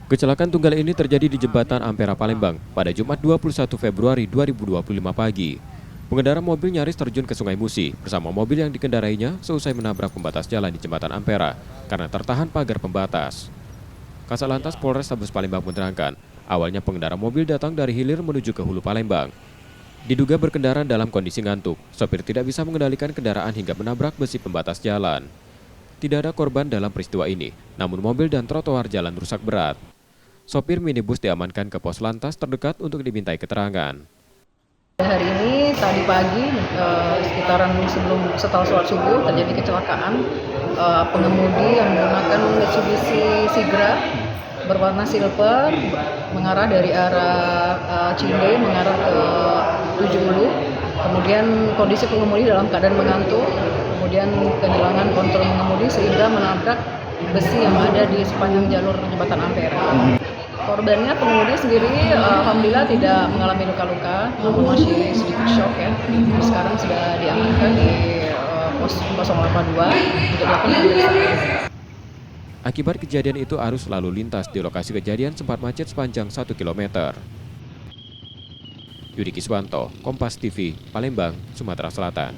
Kecelakaan tunggal ini terjadi di jembatan Ampera Palembang pada Jumat 21 Februari 2025 pagi. Pengendara mobil nyaris terjun ke Sungai Musi bersama mobil yang dikendarainya seusai menabrak pembatas jalan di jembatan Ampera karena tertahan pagar pembatas. Kasatlantas Polrestabes Palembang menerangkan, awalnya pengendara mobil datang dari hilir menuju ke hulu Palembang. Diduga berkendara dalam kondisi ngantuk, sopir tidak bisa mengendalikan kendaraan hingga menabrak besi pembatas jalan. Tidak ada korban dalam peristiwa ini, namun mobil dan trotoar jalan rusak berat. Sopir minibus diamankan ke pos lantas terdekat untuk dimintai keterangan. Hari ini tadi pagi sekitaran setelah sholat subuh terjadi kecelakaan pengemudi yang menggunakan Mitsubishi Sigra berwarna silver mengarah dari arah Cinde mengarah ke Tujuh Hulu. Kemudian kondisi pengemudi dalam keadaan mengantuk, kemudian kehilangan kontrol mengemudi sehingga menabrak besi yang ada di sepanjang jalur jembatan Ampera. Korbannya pengemudi sendiri alhamdulillah tidak mengalami luka-luka, namun masih sedikit shock ya. Sekarang sudah diamankan di pos 082 untuk dilakukan pemeriksaan. Akibat kejadian itu arus lalu lintas di lokasi kejadian sempat macet sepanjang 1 km. Yudi Kiswanto, Kompas TV, Palembang, Sumatera Selatan.